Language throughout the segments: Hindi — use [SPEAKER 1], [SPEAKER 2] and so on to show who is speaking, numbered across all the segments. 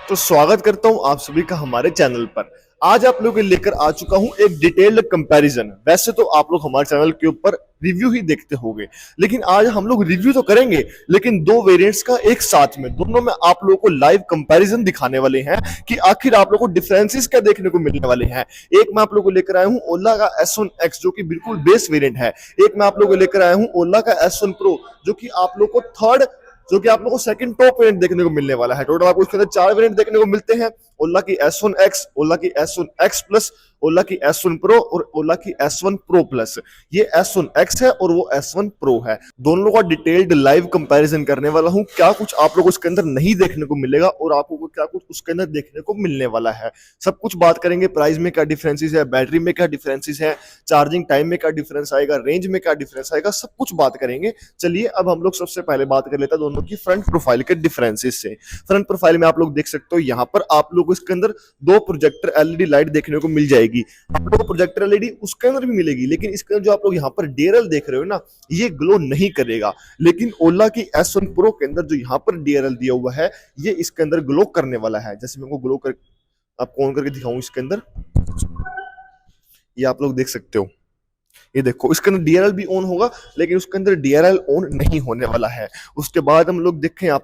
[SPEAKER 1] तो स्वागत करता हूं आप सभी का हमारे चैनल पर। आज आप लोगों के लिए लेकर आ चुका हूं एक डिटेल्ड कंपैरिजन। वैसे तो आप लोग हमारे चैनल के ऊपर रिव्यू ही देखते होंगे, लेकिन आज हम लोग रिव्यू तो करेंगे लेकिन दो वेरिएंट्स का एक साथ में, दोनों में आप लोगों को लाइव कंपैरिजन दिखाने वाले हैं कि आखिर आप लोगों को डिफरेंसेस क्या देखने को मिलने वाले हैं। एक मैं आप लोगों को लेकर आया हूं ओला का S1X जो कि बिल्कुल बेस वेरिएंट है। एक मैं आप लोगों को लेकर आया हूं ओला का S1 Pro जो कि आप लोग को थर्ड, जो कि आप लोगों को सेकंड टॉप वेरिएंट देखने को मिलने वाला है। टोटल आपको इसके अंदर चार वेरिएंट देखने को मिलते हैं। ओला की S1X, ओला की S1X प्लस, ओला की S1 Pro और ओला की S1 Pro प्लस। ये S1X है और वो S1 Pro है। दोनों का डिटेल्ड लाइव कंपैरिजन करने वाला हूं, क्या कुछ आप लोगों को उसके अंदर नहीं देखने को मिलेगा और आपको क्या कुछ उसके अंदर देखने को मिलने वाला है। सब कुछ बात करेंगे, प्राइस में क्या डिफरेंसेस है, बैटरी में क्या डिफरेंसेस है, चार्जिंग टाइम में क्या डिफरेंस आएगा, रेंज में क्या डिफरेंस आएगा, सब कुछ बात करेंगे। चलिए अब हम लोग सबसे पहले बात कर लेते हैं दोनों की फ्रंट प्रोफाइल के डिफरेंसेस से। फ्रंट प्रोफाइल में आप लोग देख सकते हो, यहाँ पर आप लोग को इसके अंदर दो प्रोजेक्टर एलईडी लाइट देखने को मिल जाएगी। आप लोगों को प्रोजेक्टर एलईडी उसके अंदर भी मिलेगी, लेकिन इसके अंदर जो आप लोग यहाँ पर डीआरएल देख रहे हो ना, ये ग्लो नहीं करेगा। लेकिन ओला की S1 Pro के अंदर जो यहाँ पर डीआरएल दिया हुआ है, ये इसके अंदर ग्लो करने वाला है। जैसे मैं को ग्लो कर आपको ऑन करके दिखाऊं, इसके अंदर ये आप लोग देख सकते हो, ये देखो इसके अंदर डीआरएल भी ऑन होगा, लेकिन उसके अंदर डीआरएल ऑन नहीं होने वाला है। उसके बाद हम लोग देखें यहाँ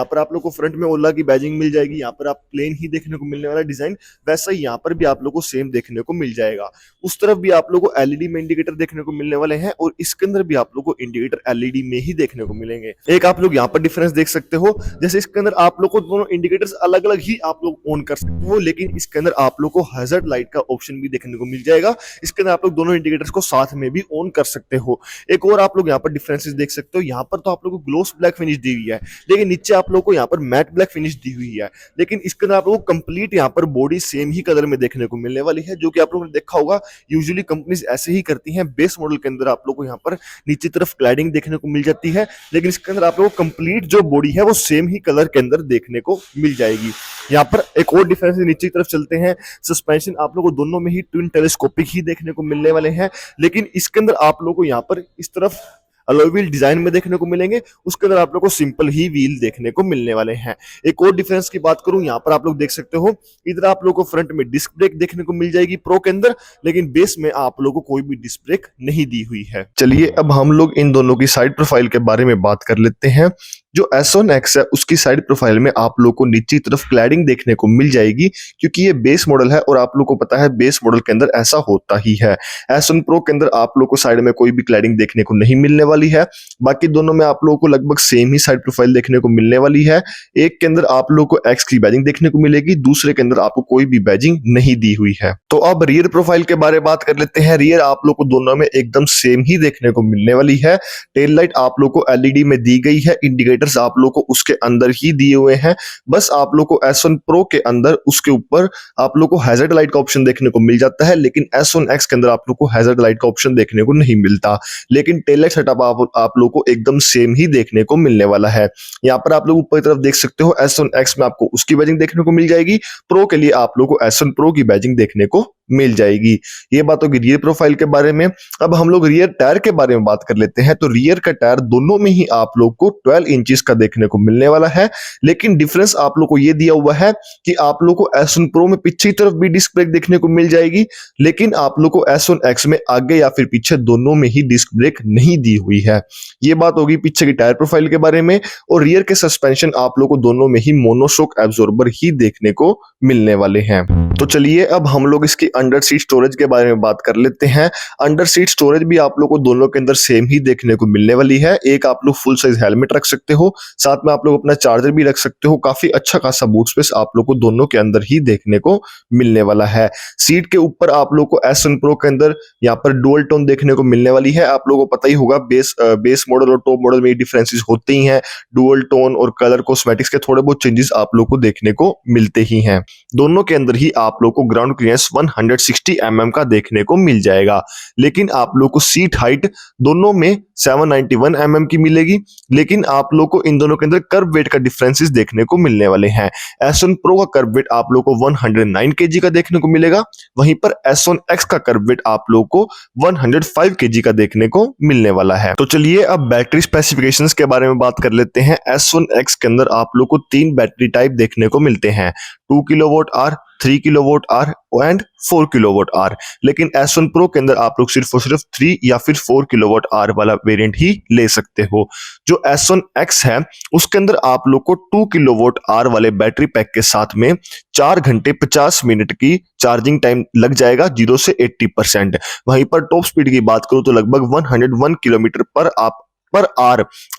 [SPEAKER 1] पर आप लोग को फ्रंट में ओला की बैजिंग मिल जाएगी। यहाँ पर आप प्लेन ही देखने को मिलने वाला डिजाइन, वैसा ही यहाँ पर भी आप लोग को सेम देखने को मिल जाएगा। उस तरफ भी आप लोग को एलईडी में इंडिकेटर देखने को मिलने वाले हैं और इसके अंदर भी आप लोग को इंडिकेटर एलईडी में ही देखने को मिलेंगे। एक आप लोग यहाँ पर डिफरेंस देख सकते हो, जैसे इसके अंदर आप लोग को दोनों इंडिकेटर्स अलग अलग ही आप लोग ऑन कर सकते हो, लेकिन इसके अंदर आप लोग को हैजर्ड लाइट का ऑप्शन भी देखने को मिल जाएगा। इसके अंदर आप लोग दोनों इंडिकेटर्स को साथ में भी ऑन कर सकते हो। एक और आप लोग यहाँ पर डिफरेंसेस देख सकते हो, यहाँ पर तो आप लोगों को ग्लोस ब्लैक फिनिश दी हुई है, लेकिन नीचे आप लोग को यहाँ पर मैट ब्लैक फिनिश दी हुई है। लेकिन इसके अंदर आप लोगों को कंप्लीट यहाँ पर बॉडी सेम ही कलर में देखने को मिलने वाली है, जो कि आप लोगों ने देखा होगा यूजुअली कंपनीज ऐसे ही करती हैं। बेस मॉडल के अंदर आप लोग को यहाँ पर नीचे तरफ क्लैडिंग देखने को मिल जाती है, लेकिन इसके अंदर आप लोग को कंप्लीट जो बॉडी है वो सेम ही कलर के अंदर देखने को मिल जाएगी। यहाँ पर एक और डिफरेंस नीचे की तरफ चलते हैं, सस्पेंशन आप लोग को दोनों में ही ट्विन टेलीस्कोपिक ही देखने को मिलने वाले हैं, लेकिन इसके अंदर आप लोग को यहाँ पर इस तरफ अलॉय व्हील डिजाइन में देखने को मिलेंगे। उसके अंदर आप लोग को सिंपल ही व्हील देखने को मिलने वाले हैं। एक और डिफरेंस की बात करूं, यहाँ पर आप लोग देख सकते हो, इधर आप लोग को फ्रंट में डिस्क ब्रेक देखने को मिल जाएगी प्रो के अंदर, लेकिन बेस में आप लोगों को कोई भी डिस्क ब्रेक नहीं दी हुई है। चलिए अब हम लोग इन दोनों की साइड प्रोफाइल के बारे में बात कर लेते हैं। जो S1X है उसकी साइड प्रोफाइल में आप लोग को नीचे तरफ क्लैडिंग देखने को मिल जाएगी, क्योंकि ये बेस मॉडल है और आप लोग को पता है बेस मॉडल के अंदर ऐसा होता ही है। S1 Pro के अंदर आप लोग को साइड में कोई भी क्लैडिंग देखने को नहीं मिलने वाली है। बाकी दोनों में आप लोगों को लगभग सेम ही साइड प्रोफाइल देखने को मिलने वाली है। एक के अंदर आप लोग को X की बैजिंग देखने को मिलेगी, दूसरे के अंदर आपको कोई भी बैजिंग नहीं दी हुई है। तो अब रियर प्रोफाइल के बारे में बात कर लेते हैं। रियर आप लोग को दोनों में एकदम सेम ही देखने को मिलने वाली है। टेल लाइट आप लोग को एलईडी में दी गई है, इंडिकेटर्स आप लोग को उसके अंदर ही दिए हुए हैं। बस आप लोग को S1 Pro के अंदर उसके ऊपर आप लोग को हैजर्ड लाइट का ऑप्शन देखने को मिल जाता है, लेकिन S1X के अंदर आप लोग को हैजर्ड लाइट का ऑप्शन देखने को नहीं मिलता। लेकिन टेल लाइट सेटअप आप लोग को एकदम सेम ही देखने को मिलने वाला है। यहाँ पर आप लोग ऊपर की तरफ देख सकते हो, S1X में आपको उसकी बैजिंग देखने को मिल जाएगी, प्रो के लिए आप लोग को S1 Pro की बैजिंग देखने को मिल जाएगी। ये बात होगी रियर प्रोफाइल के बारे में। अब हम लोग रियर टायर के बारे में बात कर लेते हैं। तो रियर का टायर दोनों में ही आप लोग को 12 इंचेस का देखने को मिलने वाला है, लेकिन डिफरेंस आप लोग को ये दिया हुआ है कि आप लोग को S1 Pro में पीछे की तरफ भी डिस्क ब्रेक देखने को मिल जाएगी, लेकिन आप लोग को S1X में आगे या फिर पीछे दोनों में ही डिस्क ब्रेक नहीं दी हुई है। ये बात होगी पीछे की टायर प्रोफाइल के बारे में। और रियर के सस्पेंशन आप लोग को दोनों में ही मोनोशॉक एब्जॉर्बर ही देखने को मिलने वाले हैं। तो चलिए अब हम लोग इसकी अंडर सीट स्टोरेज के बारे में बात कर लेते हैं। अंडर सीट स्टोरेज भी आप लोग को दोनों के अंदर सेम ही देखने को मिलने वाली है। एक आप लोग फुल साइज हेलमेट रख सकते हो, साथ में आप लोग अपना चार्जर भी रख सकते हो। काफी अच्छा खासा बूट स्पेस आप लोग को दोनों के अंदर ही देखने को मिलने वाला है। सीट के ऊपर आप लोग को S1 Pro के अंदर यहाँ पर डुअल टोन देखने को मिलने वाली है। आप लोगों को पता ही होगा बेस मॉडल और टॉप मॉडल में डिफरेंसेस होते ही हैं। डुअल टोन और कलर कॉस्मेटिक्स के थोड़े बहुत चेंजेस आप लोग को देखने को मिलते ही हैं। दोनों के अंदर ही आप लोग को ग्राउंड क्लियरेंस 160 mm का देखने को मिल जाएगा, लेकिन आप लोग को सीट हाइट दोनों में 791 mm की मिलेगी, लेकिन आप लोग को इन दोनों के अंदर कर्व वेट का डिफरेंसेस देखने को मिलने वाले हैं। S1 Pro का कर्व वेट आप लोगों को 109 kg का देखने को मिलेगा, वहीं पर S1 X का कर्व वेट आप लोगों को 105 kg का देखने को मिलने वाला है। तो चलिए अब बैटरी स्पेसिफिकेशंस के बारे में बात कर लेते हैं। S1 X के अंदर आप लोगों को 3 बैटरी टाइप देखने को मिलते हैं, 2 kilowatt hour, 3 kilowatt hour and 4 kilowatt hour. लेकिन S1 Pro के अंदर आप लोग सिर्फ और सिर्फ 3 या फिर 4 किलोवाट आवर वाला वेरिएंट ही ले सकते हो। जो S1 X है उसके अंदर आप लोग को 2 किलोवाट आवर वाले बैटरी पैक के साथ में 4 घंटे 50 मिनट की चार्जिंग टाइम लग जाएगा 0 से 80%। वहीं पर टॉप स्पीड की बात करूं तो लगभग 101 किलोमीटर पर आवर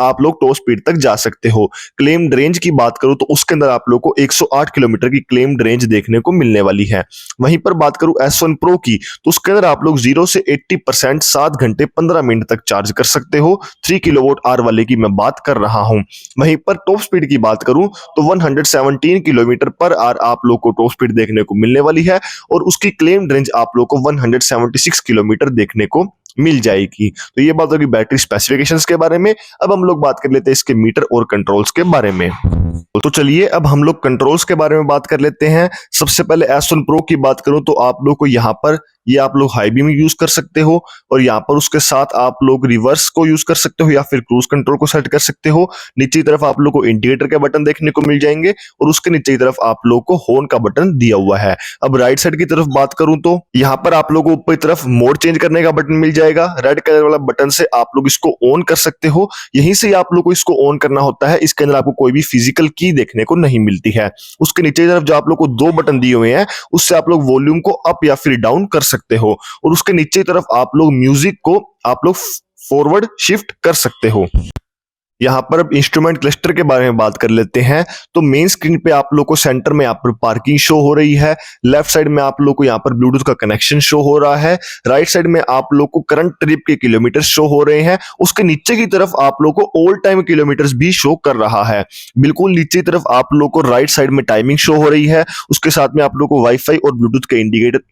[SPEAKER 1] आप लोग टॉप स्पीड तक जा सकते हो। क्लेम्ड रेंज की बात करूं तो उसके अंदर आप लोग को 108 किलोमीटर की क्लेम्ड रेंज देखने को मिलने वाली है। वहीं पर बात करूं S1 Pro की तो उसके अंदर आप लोग 0 से 80% 7 घंटे 15 मिनट तक चार्ज कर सकते हो। 3 किलोवाट आवर वाले की मैं बात कर रहा हूं। वहीं पर टॉप स्पीड की बात करूं तो 117 किलोमीटर पर आवर आप लोग को टॉप स्पीड देखने को मिलने वाली है और उसकी क्लेम्ड रेंज आप लोग को 176 किलोमीटर देखने को मिल जाएगी। तो ये बात होगी बैटरी स्पेसिफिकेशंस के बारे में। अब हम लोग बात कर लेते हैं इसके मीटर और कंट्रोल्स के बारे में। तो चलिए अब हम लोग कंट्रोल्स के बारे में बात कर लेते हैं। सबसे पहले S1 Pro की बात करूं तो आप लोग को यहाँ पर ये आप लोग हाई बीम यूज कर सकते हो और यहाँ पर उसके साथ आप लोग रिवर्स को यूज कर सकते हो या फिर क्रूज कंट्रोल को सेट कर सकते हो। नीचे की तरफ आप लोग को इंडिकेटर के बटन देखने को मिल जाएंगे और उसके नीचे की तरफ आप लोग को हॉर्न का बटन दिया हुआ है। अब राइट साइड की तरफ बात करूं तो यहाँ पर आप लोग को ऊपर की तरफ मोड चेंज करने का बटन मिल जाएगा। रेड कलर वाला बटन से आप लोग इसको ऑन कर सकते हो, यहीं से आप लोग को इसको ऑन करना होता है। इसके अंदर आपको कोई भी फिजिकल की देखने को नहीं मिलती है। उसके नीचे की तरफ जो आप लोग को 2 बटन दिए हुए हैं उससे आप लोग वॉल्यूम को अप या फिर डाउन कर सकते हो और उसके नीचे की तरफ आप लोग म्यूजिक को आप लोग फॉरवर्ड शिफ्ट कर सकते हो। यहाँ पर अब इंस्ट्रूमेंट क्लस्टर के बारे में बात कर लेते हैं। तो मेन स्क्रीन पे आप लोग को सेंटर में यहाँ पर पार्किंग शो हो रही है, लेफ्ट साइड में आप लोग को यहाँ पर ब्लूटूथ का कनेक्शन शो हो रहा है, राइट साइड में आप लोग को करंट ट्रिप के किलोमीटर शो हो रहे हैं, उसके नीचे की तरफ आप लोग को ऑल टाइम किलोमीटर्स भी शो कर रहा है। बिल्कुल नीचे की तरफ आप लोग को राइट साइड में टाइमिंग शो हो रही है, उसके साथ में आप लोग को वाईफाई और ब्लूटूथ के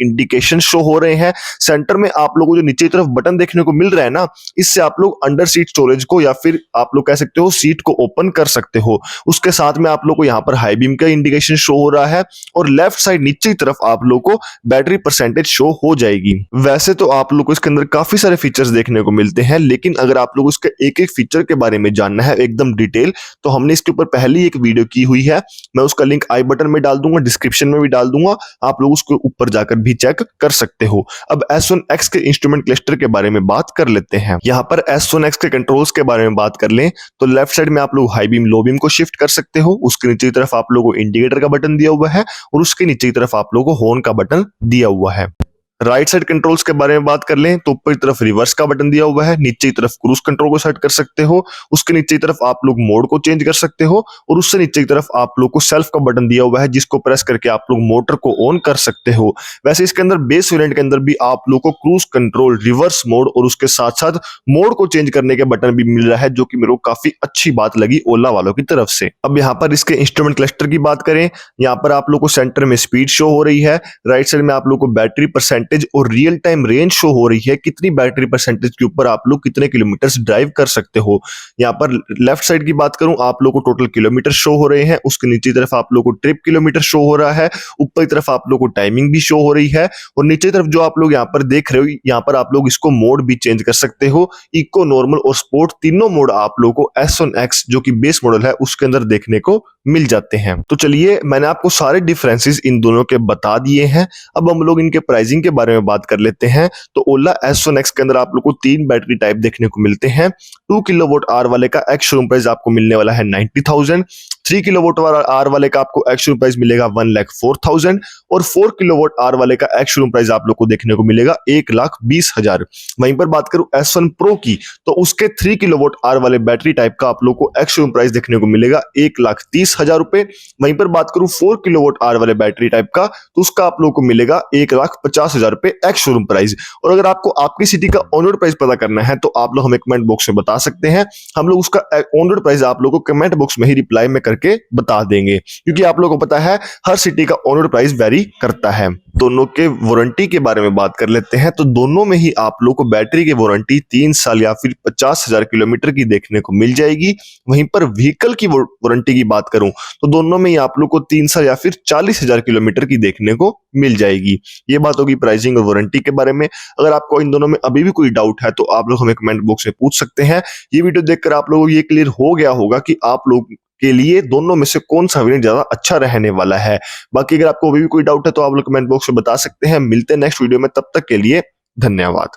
[SPEAKER 1] इंडिकेशन शो हो रहे हैं। सेंटर में आप लोगों को जो नीचे की तरफ बटन देखने को मिल रहा है ना, इससे आप लोग अंडर सीट स्टोरेज को या फिर आप लोग सकते हो सीट को ओपन कर सकते हो। उसके साथ में आप लोग को यहाँ पर हाई बीम का इंडिकेशन शो हो रहा है और लेफ्ट साइड नीचे की तरफ आप लोग को बैटरी परसेंटेज शो हो जाएगी। वैसे तो आप लोग को इसके अंदर काफी सारे फीचर्स देखने को मिलते हैं, लेकिन अगर आप लोग इसके एक एक फीचर के बारे में जानना है एकदम डिटेल तो हमने इसके ऊपर पहले एक वीडियो की हुई है। मैं उसका लिंक आई बटन में डाल दूंगा, डिस्क्रिप्शन में भी डाल दूंगा, आप लोग उसके ऊपर जाकर भी चेक कर सकते हो। अब S1 X के इंस्ट्रूमेंट क्लस्टर के बारे में बात कर लेते हैं। यहाँ पर S1 X के कंट्रोल्स के बारे में बात कर लें तो लेफ्ट साइड में आप लोग हाई बीम लो बीम को शिफ्ट कर सकते हो। उसके नीचे की तरफ आप लोगों को इंडिकेटर का बटन दिया हुआ है और उसके नीचे की तरफ आप लोगों को हॉर्न का बटन दिया हुआ है। राइट साइड कंट्रोल्स के बारे में बात कर लें तो ऊपर की तरफ रिवर्स का बटन दिया हुआ है, नीचे की तरफ क्रूज कंट्रोल को सेट कर सकते हो, उसके नीचे की तरफ आप लोग मोड को चेंज कर सकते हो और उससे नीचे की तरफ आप लोग को सेल्फ का बटन दिया हुआ है जिसको प्रेस करके आप लोग मोटर को ऑन कर सकते हो। वैसे इसके अंदर बेस वेरिएंट के अंदर भी आप लोग को क्रूज कंट्रोल, रिवर्स मोड और उसके साथ साथ मोड को चेंज करने के बटन भी मिल रहा है, जो कि मेरे को काफी अच्छी बात लगी ओला वालों की तरफ से। अब यहाँ पर इसके इंस्ट्रूमेंट क्लस्टर की बात करें, यहाँ पर आप लोग को सेंटर में स्पीड शो हो रही है, राइट साइड में आप लोग को बैटरी परसेंटेज और रियल टाइम रेंज शो हो रही है, कितनी बैटरी परसेंटेज के ऊपर आप लोग कितने किलोमीटर ड्राइव कर सकते हो। यहाँ पर लेफ्ट साइड की बात करूं आप लोग को टोटल किलोमीटर शो हो रहे हैं, उसके नीचे तरफ आप लोग को ट्रिप किलोमीटर शो हो रहा है, ऊपर की तरफ आप लोग को टाइमिंग भी शो हो रही है और नीचे तरफ जो आप लोग यहाँ पर देख रहे हो, यहाँ पर आप लोग इसको मोड भी चेंज कर सकते हो। इको, नॉर्मल और स्पोर्ट तीनों मोड आप लोग को S1 X जो कि बेस मॉडल है उसके अंदर देखने को मिल जाते हैं। तो चलिए मैंने आपको सारे डिफरेंसेस इन दोनों के बता दिए हैं। अब हम लोग इनके प्राइसिंग के बारे में बात कर लेते हैं। तो ओला S1 X के अंदर आप लोग को 3 बैटरी टाइप देखने को मिलते हैं। 2 किलोवाट आवर वाले का एक्स शोरूम प्राइस आपको मिलने वाला है 90,000, 3 किलोवाट आवर वाले का आपको एक्स शोरूम प्राइस मिलेगा 1,04,000 और 4 किलोवाट आवर वाले का एक्स शोरूम प्राइस आप लोग को देखने को मिलेगा 1,20,000। वहीं पर बात करूं S1 Pro की तो उसके 3 किलोवाट आवर वाले बैटरी टाइप का आप लोग को एक्स शोरूम प्राइस देखने को मिलेगा 1,30,000 रुपए। वहीं पर बात करूं 4 किलोवाट आवर वाले बैटरी टाइप का तो उसका आप लोग को मिलेगा 1,50,000 रुपए एक्स शोरूम प्राइस। और अगर आपको आपकी सिटी का ऑन रोड प्राइस पता करना है तो आप लोग हमें कमेंट बॉक्स में बता सकते हैं, हम लोग उसका ऑन रोड प्राइस आप लोग को कमेंट बॉक्स में ही रिप्लाई में करके बता देंगे, क्योंकि आप लोगों को पता है हर सिटी का ऑन रोड प्राइस वेरी करता है। दोनों के वारंटी के बारे में बात कर लेते हैं, तो दोनों में ही आप लोग को बैटरी की वारंटी 3 साल या फिर 50,000 किलोमीटर की देखने को मिल जाएगी। वहीं पर व्हीकल की वारंटी की बात करूं तो दोनों में ही आप लोग को 3 साल या फिर 40,000 किलोमीटर की देखने को मिल जाएगी। ये बात होगी प्राइसिंग और वारंटी के बारे में। अगर आपको इन दोनों में अभी भी कोई डाउट है तो आप लोग हमें कमेंट बॉक्स में पूछ सकते हैं। ये वीडियो देखकर आप लोगों को ये क्लियर हो गया होगा कि आप लोग के लिए दोनों में से कौन सा वेरिएंट ज्यादा अच्छा रहने वाला है। बाकी अगर आपको अभी भी कोई डाउट है तो आप लोग कमेंट बॉक्स में बता सकते हैं। मिलते हैं नेक्स्ट वीडियो में, तब तक के लिए धन्यवाद।